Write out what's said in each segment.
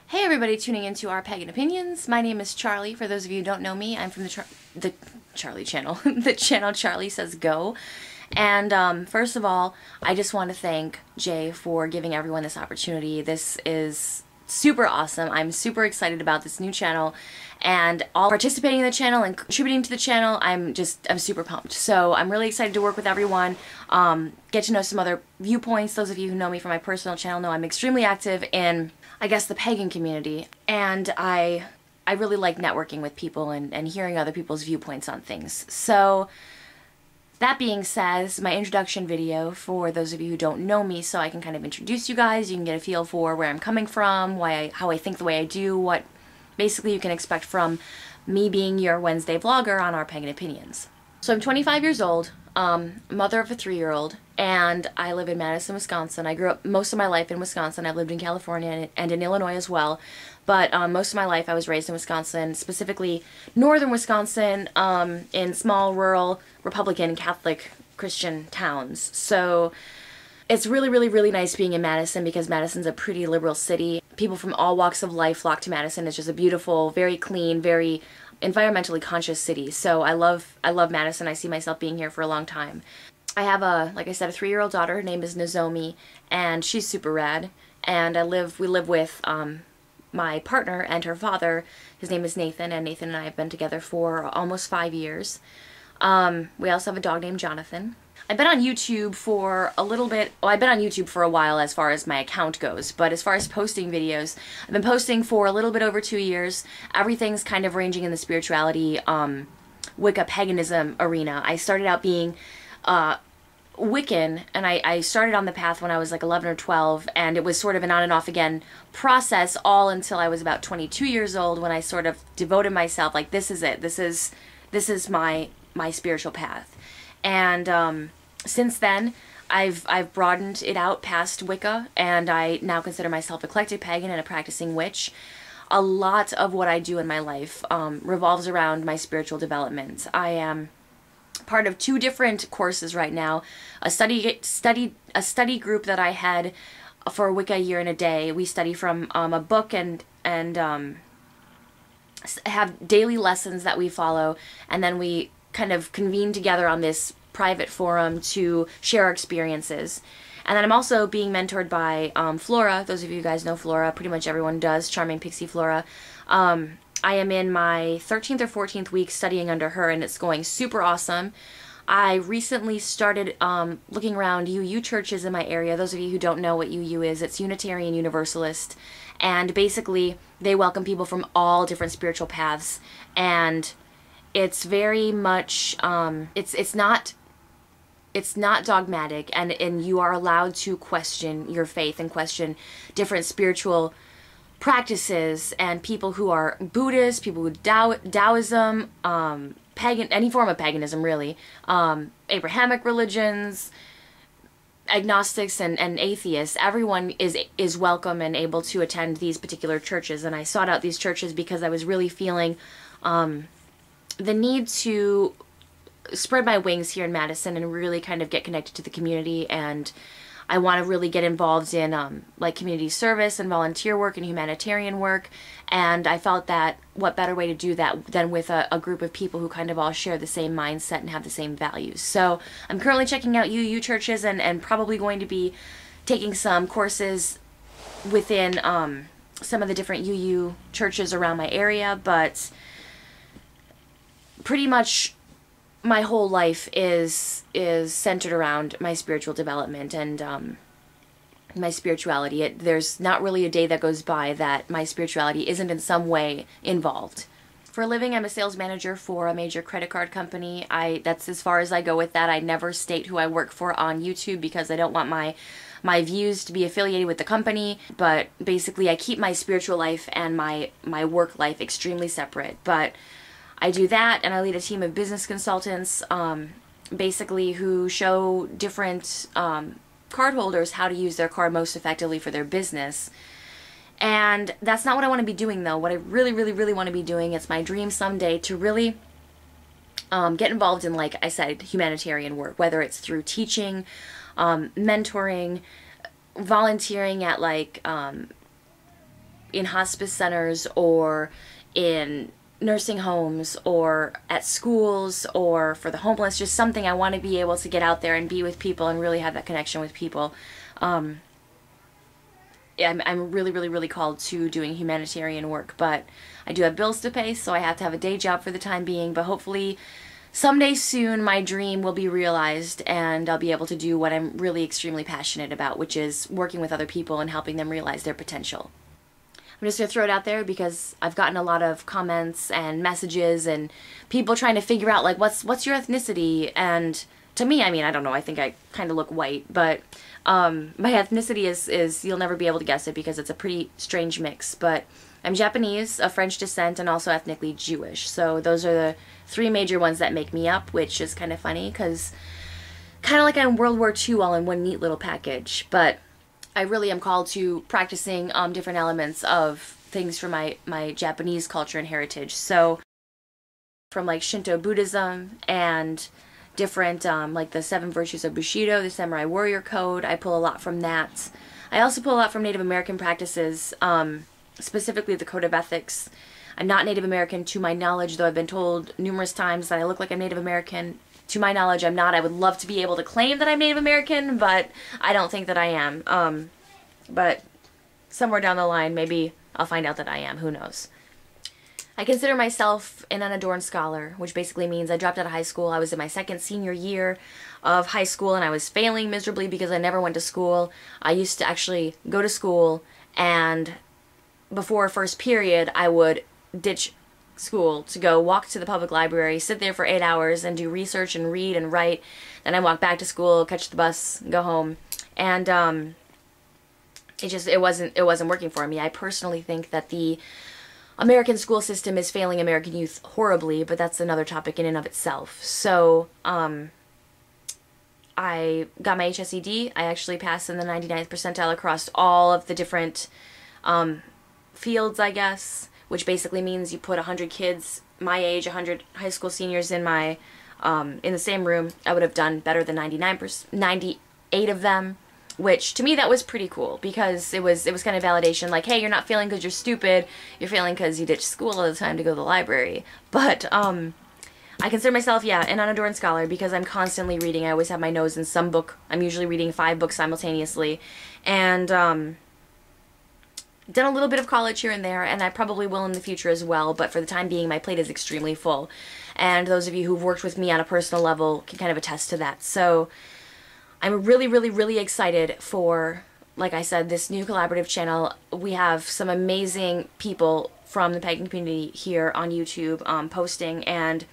Hey everybody tuning into Our Pagan Opinions. My name is Charlie. For those of you who don't know me, I'm from the Charlie channel, the channel Charlie Says Go. And first of all, I just want to thank Jay for giving everyone this opportunity. This is super awesome. I'm super excited about this new channel and all participating in the channel and contributing to the channel. I'm super pumped. So I'm really excited to work with everyone, get to know some other viewpoints. Those of you who know me from my personal channel know I'm extremely active in, I guess, the pagan community, and I really like networking with people and hearing other people's viewpoints on things. So that being said, this is my introduction video for those of you who don't know me, so I can kind of introduce you guys. You can get a feel for where I'm coming from, how I think the way I do, what basically you can expect from me being your Wednesday vlogger on Our Pagan Opinions. So I'm 25 years old, mother of a 3-year-old, and I live in Madison, Wisconsin. I grew up most of my life in Wisconsin. I've lived in California and in Illinois as well, but most of my life I was raised in Wisconsin, specifically northern Wisconsin, in small, rural, Republican, Catholic, Christian towns. So it's really, really, really nice being in Madison because Madison's a pretty liberal city. People from all walks of life flock to Madison. It's just a beautiful, very clean, very environmentally conscious city. So I love Madison. I see myself being here for a long time. I have like I said, a 3-year-old daughter. Her name is Nozomi, and she's super rad. And we live with my partner and her father. His name is Nathan, and Nathan and I have been together for almost 5 years. We also have a dog named Jonathan. I've been on YouTube for a little bit. Well, I've been on YouTube for a while as far as my account goes, but as far as posting videos, I've been posting for a little bit over 2 years. Everything's kind of ranging in the spirituality, Wicca, paganism arena. I started out being Wiccan, and I started on the path when I was like 11 or 12, and it was sort of an on and off again process all until I was about 22 years old when I sort of devoted myself, like, this is it. This is my spiritual path. And since then, I've broadened it out past Wicca, and I now consider myself eclectic pagan and a practicing witch. A lot of what I do in my life revolves around my spiritual development. I am part of 2 different courses right now. A study group that I had for Wicca a year and a day. We study from a book and have daily lessons that we follow, and then we kind of convene together on this private forum to share our experiences. And then I'm also being mentored by Flora. Those of you guys know Flora, pretty much everyone does, Charming Pixie Flora. I am in my 13th or 14th week studying under her, and it's going super awesome. I recently started looking around UU churches in my area. Those of you who don't know what UU is, it's Unitarian Universalist. And basically, they welcome people from all different spiritual paths. And it's very much, it's not dogmatic, and you are allowed to question your faith and question different spiritual practices, and people who are Buddhist, people who Taoism, pagan, any form of paganism really, Abrahamic religions, agnostics and atheists. Everyone is welcome and able to attend these particular churches, and I sought out these churches because I was really feeling the need to spread my wings here in Madison and really kind of get connected to the community, and I want to really get involved in like community service and volunteer work and humanitarian work, and I felt that what better way to do that than with a group of people who kind of all share the same mindset and have the same values. So I'm currently checking out UU churches and probably going to be taking some courses within some of the different UU churches around my area, but pretty much my whole life is centered around my spiritual development and my spirituality. There's not really a day that goes by that my spirituality isn't in some way involved. For a living, I'm a sales manager for a major credit card company. That's as far as I go with that. I never state who I work for on YouTube because I don't want my views to be affiliated with the company, but basically I keep my spiritual life and my work life extremely separate. But I do that, and I lead a team of business consultants, basically who show different card holders how to use their card most effectively for their business. And that's not what I want to be doing, though. What I really, really, really want to be doing, it's my dream someday to really get involved in, like I said, humanitarian work, whether it's through teaching, mentoring, volunteering at like in hospice centers or in nursing homes or at schools or for the homeless, just something I want to be able to get out there and be with people and really have that connection with people. Yeah, I'm really, really, really called to doing humanitarian work, but I do have bills to pay, so I have to have a day job for the time being, but hopefully someday soon my dream will be realized and I'll be able to do what I'm really extremely passionate about, which is working with other people and helping them realize their potential. I'm just going to throw it out there because I've gotten a lot of comments and messages and people trying to figure out, like, what's your ethnicity? And to me, I mean, I don't know, I think I kind of look white, but my ethnicity is, you'll never be able to guess it because it's a pretty strange mix, but I'm Japanese, of French descent, and also ethnically Jewish. So those are the three major ones that make me up, which is kind of funny because kind of like I'm World War II all in one neat little package, but I really am called to practicing different elements of things from my Japanese culture and heritage. So from like Shinto Buddhism and different like the 7 virtues of Bushido, the Samurai Warrior Code, I pull a lot from that. I also pull a lot from Native American practices, specifically the Code of Ethics. I'm not Native American to my knowledge, though I've been told numerous times that I look like I'm Native American. To my knowledge, I'm not. I would love to be able to claim that I'm Native American, but I don't think that I am. But somewhere down the line, maybe I'll find out that I am. Who knows? I consider myself an Undone Scholar, which basically means I dropped out of high school. I was in my second senior year of high school, and I was failing miserably because I never went to school. I used to actually go to school, and before first period, I would ditch school to go walk to the public library, sit there for 8 hours and do research and read and write. Then I walk back to school, catch the bus, go home. And it wasn't working for me. I personally think that the American school system is failing American youth horribly, but that's another topic in and of itself. So I got my HSED. I actually passed in the 99th percentile across all of the different fields, I guess, which basically means you put 100 kids my age, 100 high school seniors in my in the same room. I would have done better than 98 of them, which to me that was pretty cool because it was kind of validation, like, hey, you're not failing because you're stupid, you're failing because you ditched school all the time to go to the library. But I consider myself, yeah, an Undone Scholar because I'm constantly reading. I always have my nose in some book. I'm usually reading 5 books simultaneously, and done a little bit of college here and there, and I probably will in the future as well, but for the time being, my plate is extremely full. And those of you who've worked with me on a personal level can kind of attest to that. So I'm really, really, really excited for, like I said, this new collaborative channel. We have some amazing people from the pagan community here on YouTube posting, and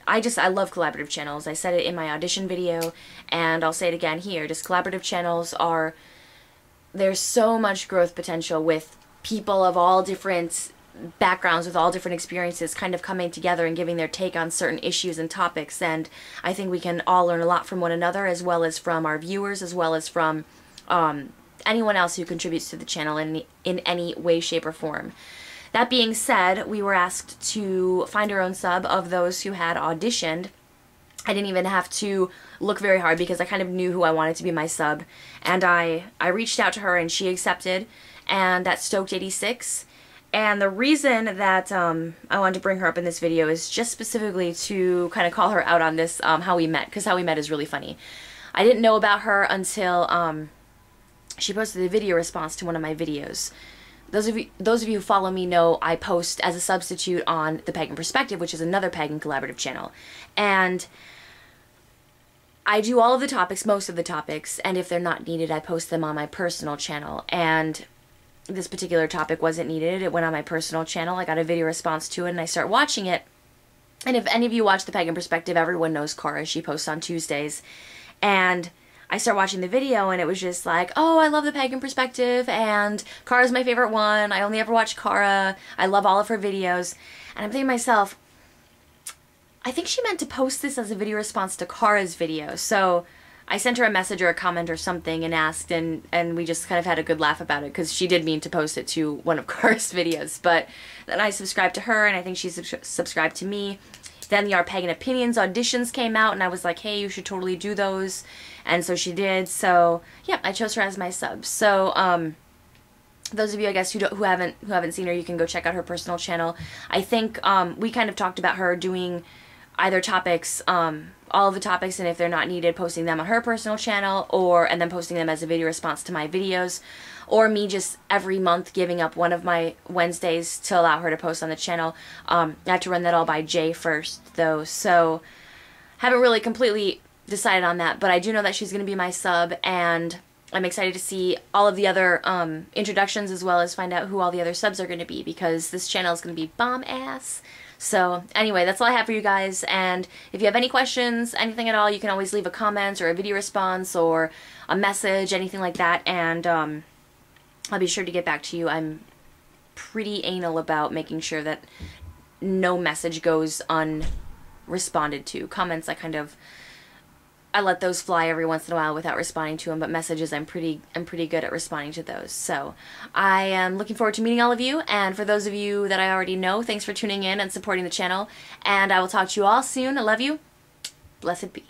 I love collaborative channels. I said it in my audition video, and I'll say it again here. Just collaborative channels are, there's so much growth potential with people of all different backgrounds, with all different experiences kind of coming together and giving their take on certain issues and topics, and I think we can all learn a lot from one another, as well as from our viewers, as well as from anyone else who contributes to the channel in any way, shape, or form. That being said, we were asked to find our own sub of those who had auditioned. I didn't even have to look very hard because I kind of knew who I wanted to be my sub, and I reached out to her and she accepted, and that's Stoked86. And the reason that I wanted to bring her up in this video is just specifically to kind of call her out on this, how we met, because how we met is really funny. I didn't know about her until she posted a video response to one of my videos. Those of you who follow me know I post as a substitute on The Pagan Perspective, which is another pagan collaborative channel. And I do all of the topics, most of the topics, and if they're not needed, I post them on my personal channel. And this particular topic wasn't needed. It went on my personal channel. I got a video response to it, and I start watching it. And if any of you watch The Pagan Perspective, everyone knows Cara. She posts on Tuesdays. And I start watching the video, and it was just like, oh, I love The Pagan Perspective, and Cara's my favorite one. I only ever watch Cara. I love all of her videos. And I'm thinking to myself, I think she meant to post this as a video response to Cara's video. So I sent her a message or a comment or something and asked, and we just kind of had a good laugh about it because she did mean to post it to one of Cara's videos. But then I subscribed to her, and I think she subscribed to me. Then the OurPaganOpinions auditions came out, and I was like, hey, you should totally do those. And so she did. So, yeah, I chose her as my sub. So, those of you, I guess, who haven't seen her, you can go check out her personal channel. I think we kind of talked about her doing either topics, all of the topics, and if they're not needed, posting them on her personal channel, and then posting them as a video response to my videos, or me just every month giving up one of my Wednesdays to allow her to post on the channel. I have to run that all by Jay first, though, so haven't really completely decided on that, but I do know that she's going to be my sub, and I'm excited to see all of the other introductions, as well as find out who all the other subs are going to be, because this channel is going to be bomb-ass. So anyway, that's all I have for you guys, and if you have any questions, anything at all, you can always leave a comment or a video response or a message, anything like that, and I'll be sure to get back to you. I'm pretty anal about making sure that no message goes unresponded to. Comments, I let those fly every once in a while without responding to them, but messages, I'm pretty good at responding to those. So I am looking forward to meeting all of you, and for those of you that I already know, thanks for tuning in and supporting the channel, and I will talk to you all soon. I love you. Blessed be.